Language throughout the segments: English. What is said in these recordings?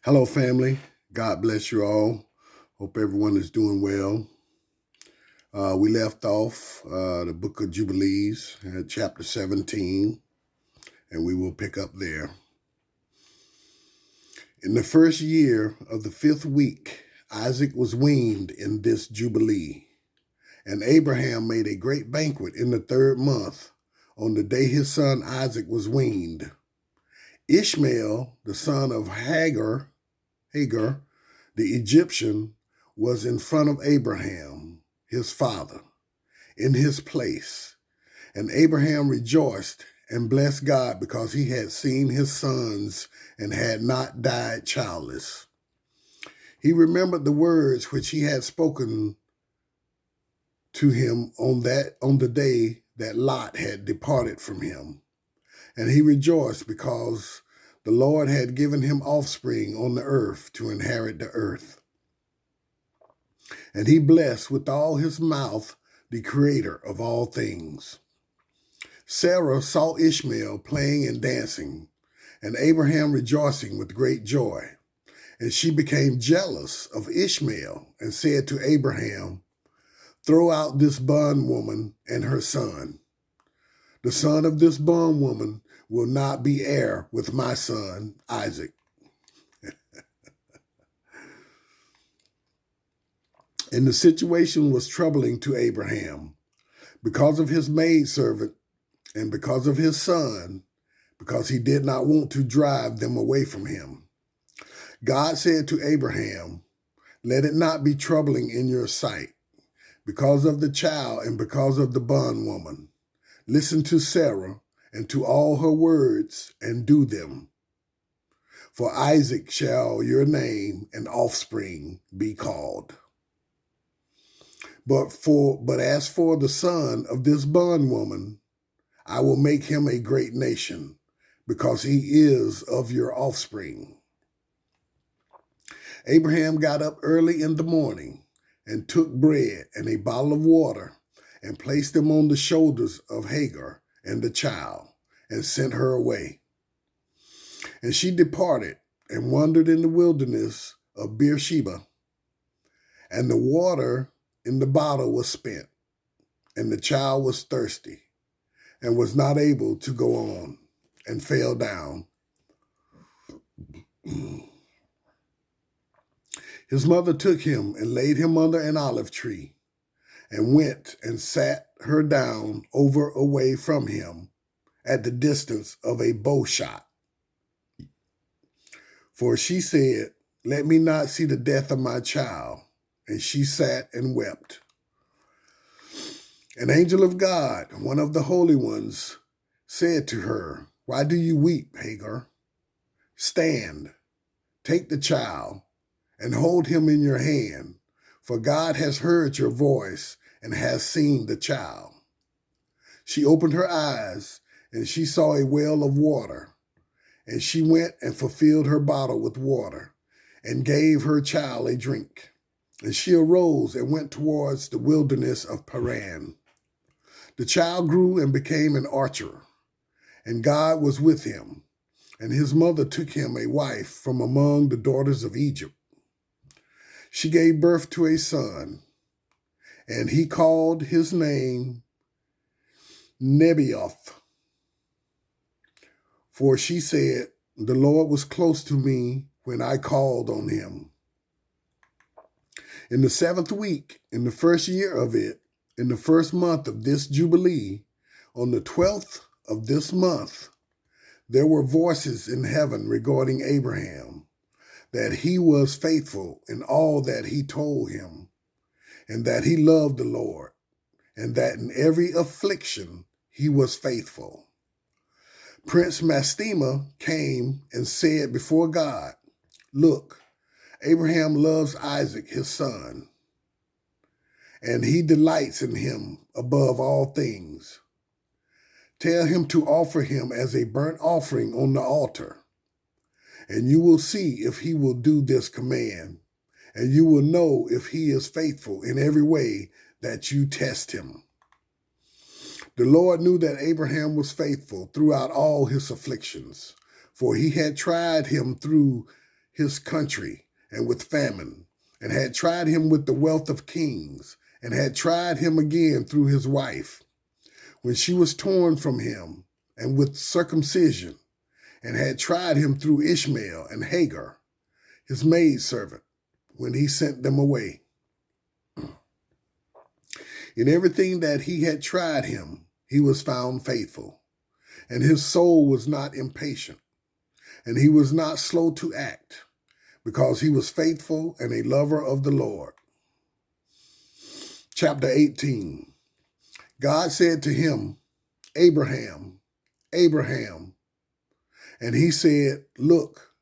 Hello, family. God bless you all. Hope everyone is doing well. We left off the book of Jubilees at chapter 17, and we will pick up there. In the first year of the 5th week, Isaac was weaned in this Jubilee, and Abraham made a great banquet in the 3rd month on the day his son Isaac was weaned. Ishmael, the son of Hagar, the Egyptian, was in front of Abraham, his father, in his place. And Abraham rejoiced and blessed God because he had seen his sons and had not died childless. He remembered the words which he had spoken to him on the day that Lot had departed from him. And he rejoiced because the Lord had given him offspring on the earth to inherit the earth. And he blessed with all his mouth the Creator of all things. Sarah saw Ishmael playing and dancing, and Abraham rejoicing with great joy. And she became jealous of Ishmael and said to Abraham, "Throw out this bondwoman and her son. The son of this bondwoman will not be heir with my son Isaac." And the situation was troubling to Abraham because of his maidservant and because of his son, because he did not want to drive them away from him. God said to Abraham, "Let it not be troubling in your sight because of the child and because of the bondwoman. Listen to Sarah and to all her words and do them. For Isaac shall your name and offspring be called. But as for the son of this bondwoman, I will make him a great nation, because he is of your offspring." Abraham got up early in the morning and took bread and a bottle of water and placed them on the shoulders of Hagar and the child and sent her away. And she departed and wandered in the wilderness of Beersheba. And the water in the bottle was spent, and the child was thirsty and was not able to go on, and fell down. His mother took him and laid him under an olive tree, and went and sat her down over away from him at the distance of a bow shot. For she said, "Let me not see the death of my child." And she sat and wept. An angel of God, one of the holy ones, said to her, "Why do you weep, Hagar? Stand, take the child, and hold him in your hand, for God has heard your voice and has seen the child." She opened her eyes, and she saw a well of water, and she went and fulfilled her bottle with water, and gave her child a drink. And she arose and went towards the wilderness of Paran. The child grew and became an archer, and God was with him, and his mother took him a wife from among the daughters of Egypt. She gave birth to a son, and he called his name Nebaioth. For she said, "The Lord was close to me when I called on him." In the 7th week, in the first year of it, in the 1st month of this Jubilee, on the 12th of this month, there were voices in heaven regarding Abraham, that he was faithful in all that he told him, and that he loved the Lord, and that in every affliction he was faithful. Prince Mastema came and said before God, "Look, Abraham loves Isaac his son, and he delights in him above all things. Tell him to offer him as a burnt offering on the altar, and you will see if he will do this command, and you will know if he is faithful in every way that you test him." The Lord knew that Abraham was faithful throughout all his afflictions, for he had tried him through his country and with famine, and had tried him with the wealth of kings, and had tried him again through his wife, when she was torn from him, and with circumcision, and had tried him through Ishmael and Hagar, his maidservant, when he sent them away. In everything that he had tried him, he was found faithful, and his soul was not impatient, and he was not slow to act, because he was faithful and a lover of the Lord. Chapter 18. God said to him, Abraham, Abraham. And he said, Look,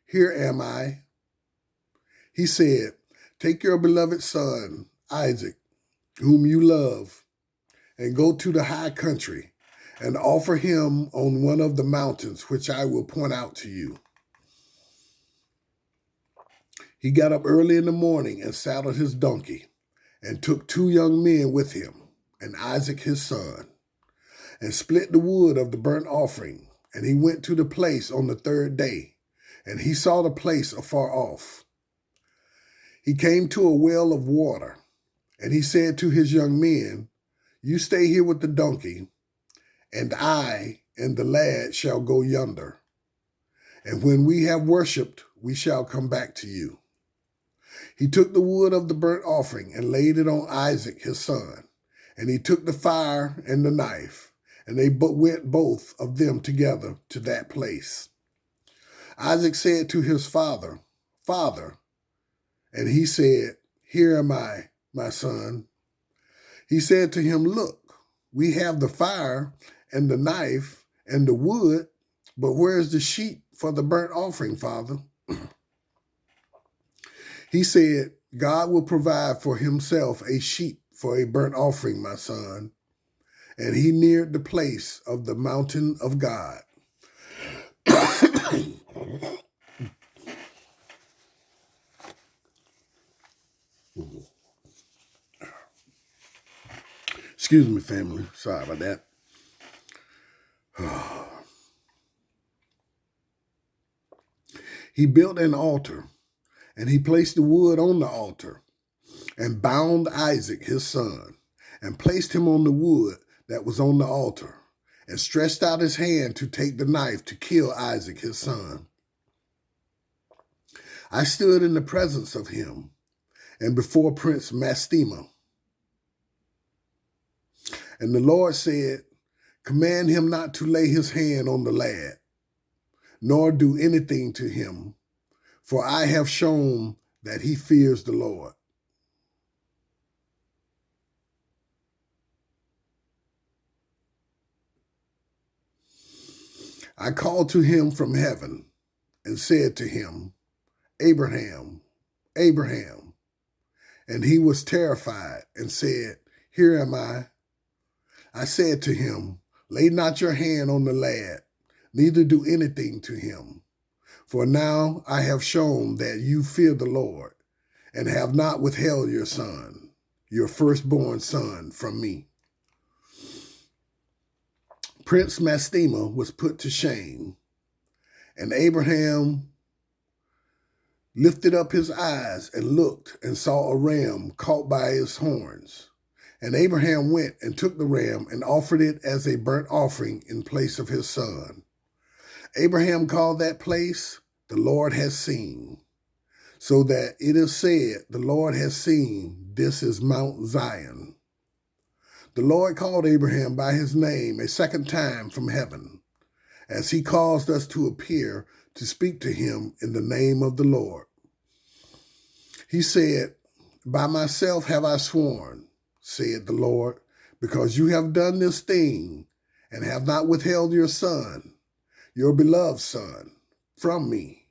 here am I. He said, Take your beloved son, Isaac, whom you love, and go to the high country, and offer him on one of the mountains which I will point out to you. He got up early in the morning and saddled his donkey, and took 2 young men with him, and Isaac his son, and split the wood of the burnt offering. And he went to the place on the 3rd day, and he saw the place afar off. He came to a well of water, and he said to his young men, You stay here with the donkey, and I and the lad shall go yonder. And when we have worshipped, we shall come back to you. He took the wood of the burnt offering and laid it on Isaac his son. And he took the fire and the knife, and they went both of them together to that place. Isaac said to his father, Father. And he said, Here am I, my son. He said to him, Look, we have the fire and the knife and the wood, but where is the sheep for the burnt offering, father? He said, God will provide for himself a sheep for a burnt offering, my son. And he neared the place of the mountain of God. Excuse me, family. Sorry about that. He built an altar, and he placed the wood on the altar, and bound Isaac his son, and placed him on the wood that was on the altar, and stretched out his hand to take the knife to kill Isaac his son. I stood in the presence of him, and before Prince Mastema. And the Lord said, Command him not to lay his hand on the lad, nor do anything to him, for I have shown that he fears the Lord. I called to him from heaven and said to him, Abraham, Abraham. And he was terrified and said, Here am I. I said to him, Lay not your hand on the lad, neither do anything to him. For now I have shown that you fear the Lord, and have not withheld your son, your firstborn son, from me. Prince Mastema was put to shame, and Abraham lifted up his eyes and looked and saw a ram caught by his horns. And Abraham went and took the ram and offered it as a burnt offering in place of his son. Abraham called that place, The Lord has seen, so that it is said, The Lord has seen, this is Mount Zion. The Lord called Abraham by his name a second time from heaven, as he caused us to appear to speak to him in the name of the Lord. He said, By myself have I sworn, said the Lord, because you have done this thing and have not withheld your son, your beloved son, from me,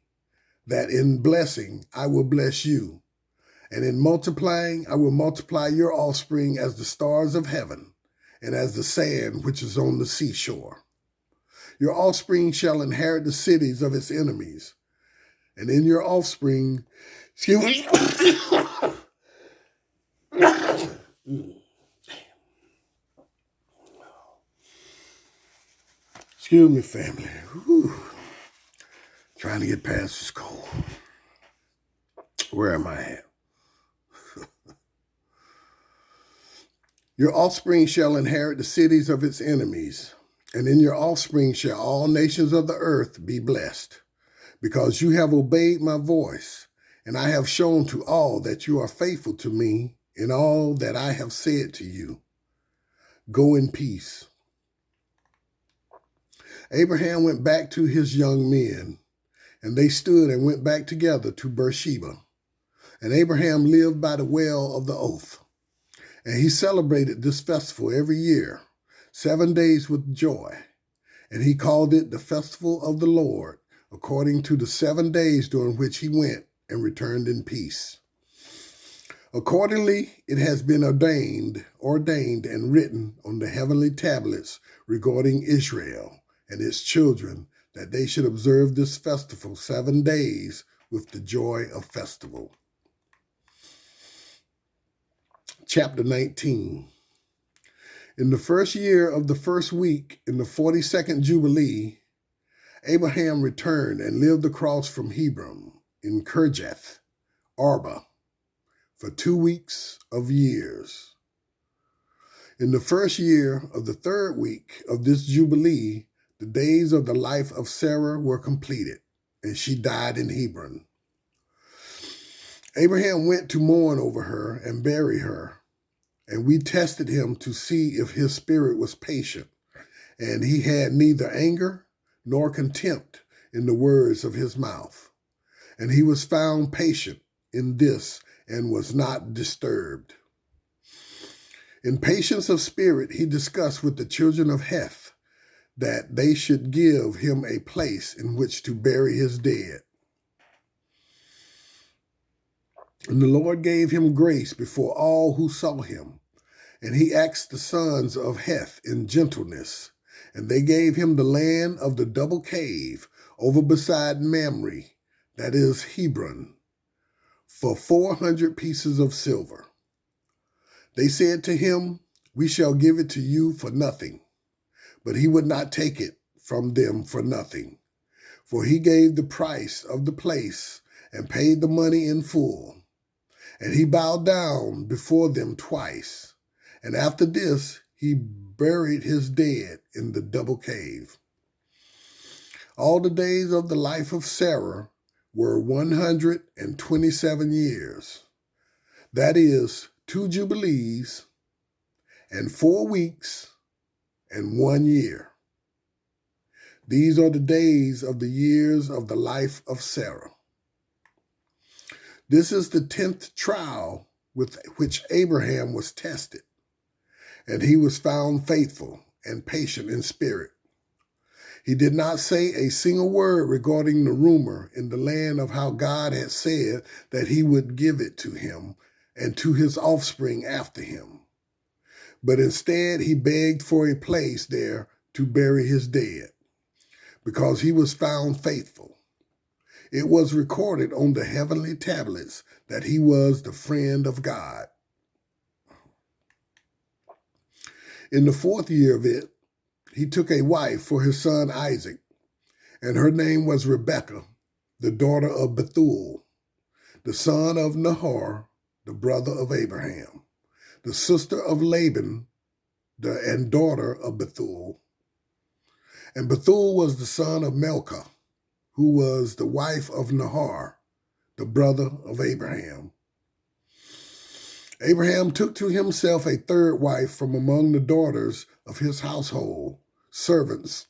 that in blessing I will bless you, and in multiplying I will multiply your offspring as the stars of heaven and as the sand which is on the seashore. Your offspring shall inherit the cities of its enemies, and in your offspring, excuse me, family. Whew. Trying to get past this cold. Where am I at? Your offspring shall inherit the cities of its enemies, and in your offspring shall all nations of the earth be blessed, because you have obeyed my voice, and I have shown to all that you are faithful to me in all that I have said to you. Go in peace. Abraham went back to his young men, and they stood and went back together to Beersheba. And Abraham lived by the well of the oath. And he celebrated this festival every year, 7 days with joy. And he called it the festival of the Lord, according to the 7 days during which he went and returned in peace. Accordingly, it has been ordained and written on the heavenly tablets regarding Israel and its children, that they should observe this festival 7 days with the joy of festival. Chapter 19. In the first year of the first week, in the 42nd Jubilee, Abraham returned and lived across from Hebron in Kirjath Arba for 2 weeks of years. In the first year of the third week of this Jubilee, the days of the life of Sarah were completed, and she died in Hebron. Abraham went to mourn over her and bury her, and we tested him to see if his spirit was patient, and he had neither anger nor contempt in the words of his mouth. And he was found patient in this and was not disturbed. In patience of spirit, he discussed with the children of Heth that they should give him a place in which to bury his dead. And the Lord gave him grace before all who saw him. And he asked the sons of Heth in gentleness, and they gave him the land of the double cave over beside Mamre, that is Hebron, for 400 pieces of silver. They said to him, "We shall give it to you for nothing." But he would not take it from them for nothing, for he gave the price of the place and paid the money in full. And he bowed down before them twice. And after this, he buried his dead in the double cave. All the days of the life of Sarah were 127 years. That is 2 jubilees and 4 weeks and 1 year. These are the days of the years of the life of Sarah. This is the 10th trial with which Abraham was tested, and he was found faithful and patient in spirit. He did not say a single word regarding the rumor in the land of how God had said that he would give it to him and to his offspring after him. But instead, he begged for a place there to bury his dead, because he was found faithful. It was recorded on the heavenly tablets that he was the friend of God. In the 4th year of it, he took a wife for his son Isaac, and her name was Rebekah, the daughter of Bethuel, the son of Nahor, the brother of Abraham, the sister of Laban, and daughter of Bethuel. And Bethuel was the son of Milcah, who was the wife of Nahor, the brother of Abraham. Abraham took to himself a third wife from among the daughters of his household, servants.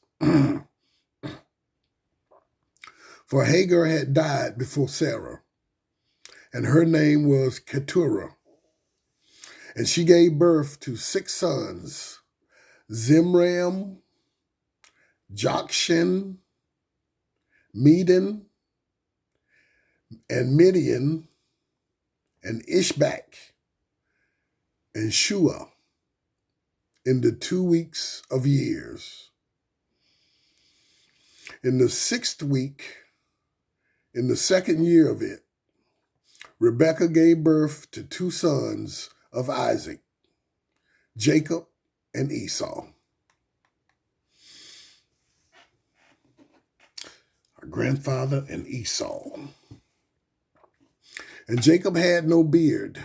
For Hagar had died before Sarah, and her name was Keturah. And she gave birth to 6 sons, Zimram, Jokshan, Medan, and Midian, and Ishbak, and Shua, in the 2 weeks of years. In the 6th week, in the 2nd year of it, Rebekah gave birth to 2 sons of Isaac, Jacob and Esau. Our grandfather and Esau. And Jacob had no beard,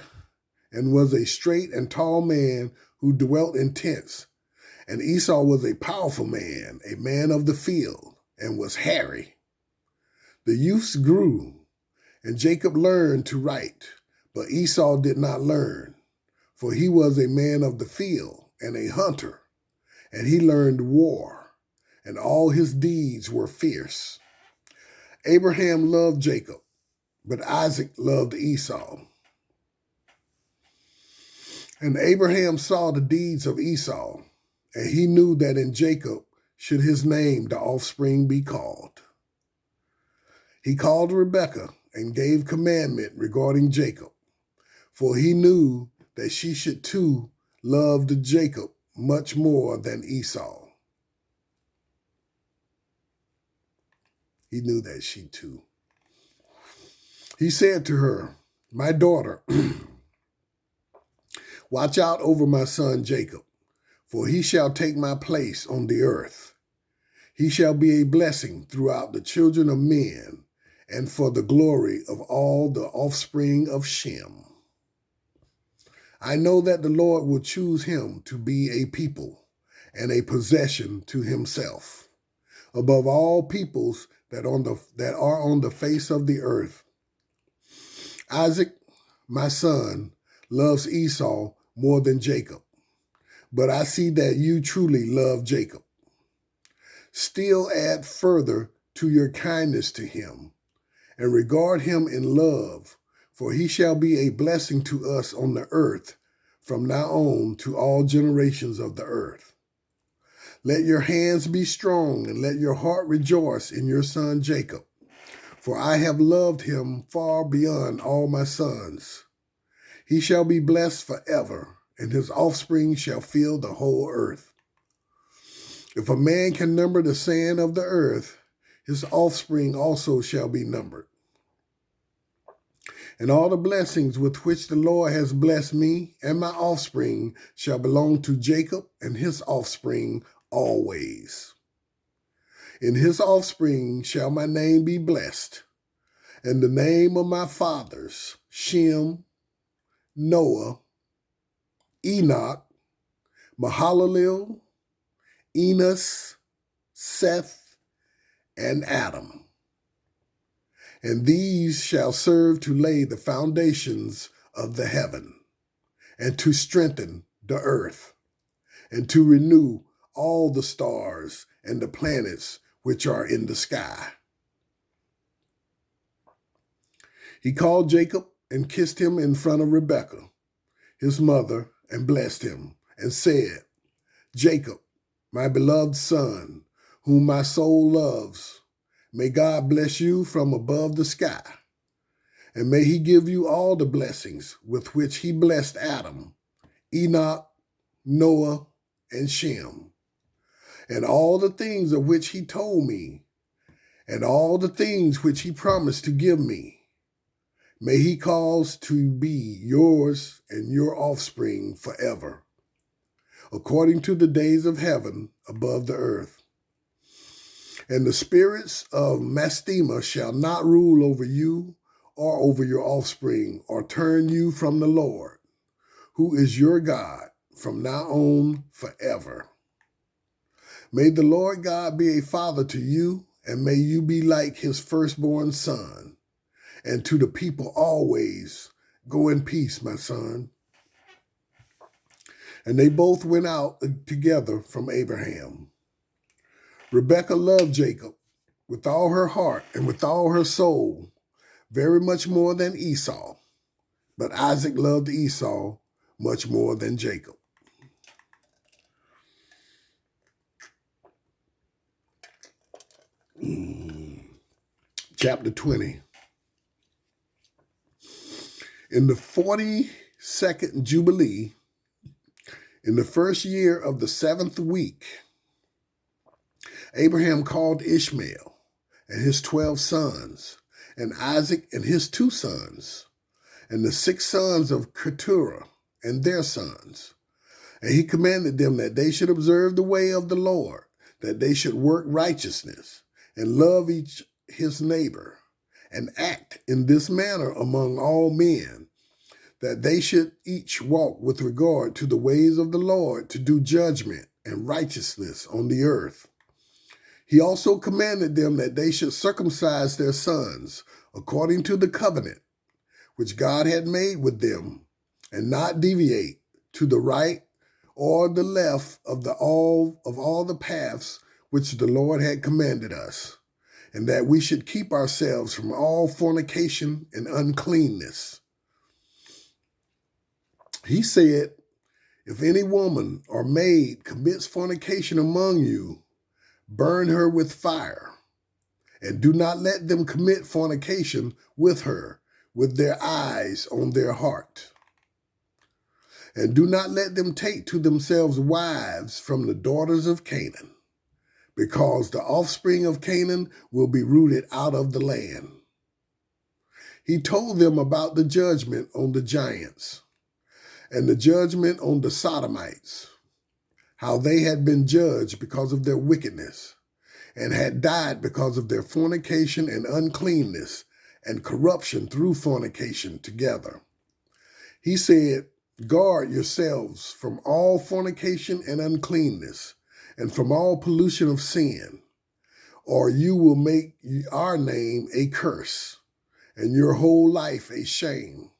and was a straight and tall man who dwelt in tents. And Esau was a powerful man, a man of the field, and was hairy. The youths grew, and Jacob learned to write, but Esau did not learn, for he was a man of the field and a hunter, and he learned war, and all his deeds were fierce. Abraham loved Jacob, but Isaac loved Esau. And Abraham saw the deeds of Esau, and he knew that in Jacob should his name, the offspring, be called. He called Rebekah and gave commandment regarding Jacob, for he knew that she should too love Jacob much more than Esau. He knew that she too. He said to her, "My daughter, watch out over my son Jacob, for he shall take my place on the earth. He shall be a blessing throughout the children of men, and for the glory of all the offspring of Shem. I know that the Lord will choose him to be a people and a possession to himself, above all peoples that are on the face of the earth. Isaac, my son, loves Esau more than Jacob, but I see that you truly love Jacob. Still add further to your kindness to him, and regard him in love, for he shall be a blessing to us on the earth from now on to all generations of the earth. Let your hands be strong, and let your heart rejoice in your son Jacob, for I have loved him far beyond all my sons. He shall be blessed forever, and his offspring shall fill the whole earth. If a man can number the sand of the earth, his offspring also shall be numbered. And all the blessings with which the Lord has blessed me and my offspring shall belong to Jacob and his offspring always. In his offspring shall my name be blessed, and the name of my fathers, Shem, Noah, Enoch, Mahalalel, Enos, Seth, and Adam. And these shall serve to lay the foundations of the heaven, and to strengthen the earth, and to renew all the stars and the planets which are in the sky." He called Jacob and kissed him in front of Rebekah, his mother, and blessed him, and said, "Jacob, my beloved son, whom my soul loves, may God bless you from above the sky, and may he give you all the blessings with which he blessed Adam, Enoch, Noah, and Shem, and all the things of which he told me, and all the things which he promised to give me. May he cause to be yours and your offspring forever, according to the days of heaven above the earth. And the spirits of Mastema shall not rule over you or over your offspring, or turn you from the Lord, who is your God, from now on forever. May the Lord God be a father to you, and may you be like his firstborn son. And to the people always, go in peace, my son." And they both went out together from Abraham. Rebekah loved Jacob with all her heart and with all her soul, very much more than Esau. But Isaac loved Esau much more than Jacob. Chapter 20. In the 42nd Jubilee, in the first year of the 7th week, Abraham called Ishmael and his 12 sons, and Isaac and his 2 sons, and the 6 sons of Keturah and their sons. And he commanded them that they should observe the way of the Lord, that they should work righteousness and love each his neighbor, and act in this manner among all men, that they should each walk with regard to the ways of the Lord, to do judgment and righteousness on the earth. He also commanded them that they should circumcise their sons according to the covenant which God had made with them, and not deviate to the right or the left of all the paths which the Lord had commanded us, and that we should keep ourselves from all fornication and uncleanness. He said, if any woman or maid commits fornication among you, burn her with fire, and do not let them commit fornication with her with their eyes on their heart. And do not let them take to themselves wives from the daughters of Canaan, because the offspring of Canaan will be rooted out of the land. He told them about the judgment on the giants and the judgment on the Sodomites, how they had been judged because of their wickedness and had died because of their fornication and uncleanness and corruption through fornication together. He said, guard yourselves from all fornication and uncleanness, and from all pollution of sin, or you will make our name a curse, and your whole life a shame,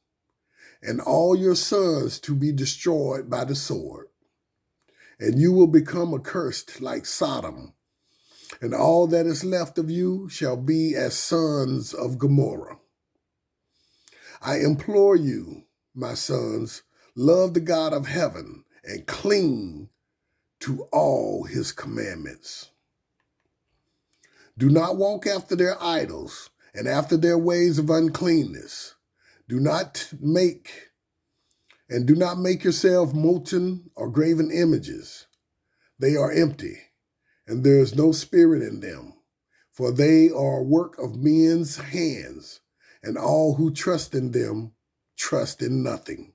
and all your sons to be destroyed by the sword. And you will become accursed like Sodom, and all that is left of you shall be as sons of Gomorrah. I implore you, my sons, love the God of heaven and cling to all his commandments. Do not walk after their idols and after their ways of uncleanness. Do not make yourself molten or graven images. They are empty, and there is no spirit in them, for they are work of men's hands, and all who trust in them trust in nothing.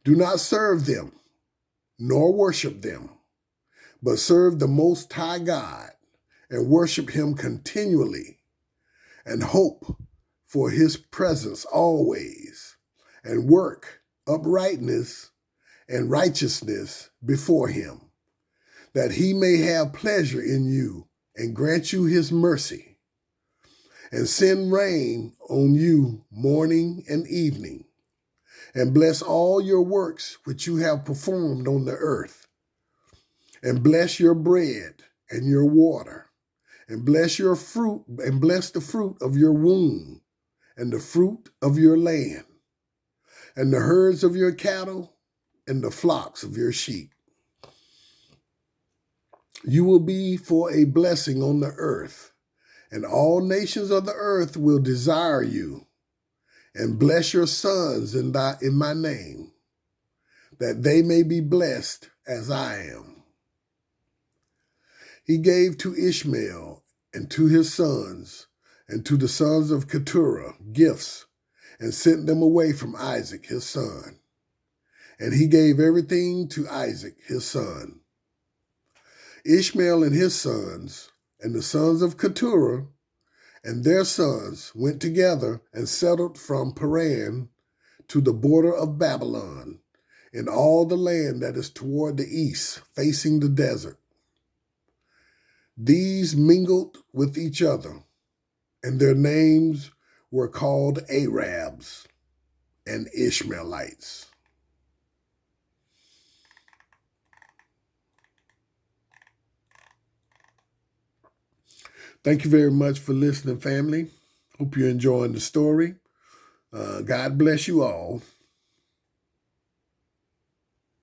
Do not serve them, nor worship them, but serve the Most High God, and worship him continually, and hope for his presence always, and work uprightness and righteousness before him, that he may have pleasure in you and grant you his mercy, and send rain on you morning and evening, and bless all your works which you have performed on the earth, and bless your bread and your water, and bless your fruit, and bless the fruit of your womb, and the fruit of your land, and the herds of your cattle, and the flocks of your sheep. You will be for a blessing on the earth, and all nations of the earth will desire you, and bless your sons in my name, that they may be blessed as I am. He gave to Ishmael and to his sons and to the sons of Keturah gifts, and sent them away from Isaac his son. And he gave everything to Isaac his son. Ishmael and his sons, and the sons of Keturah, and their sons went together and settled from Paran to the border of Babylon, in all the land that is toward the east, facing the desert. These mingled with each other, and their names were called Arabs and Ishmaelites. Thank you very much for listening, family. Hope you're enjoying the story. God bless you all.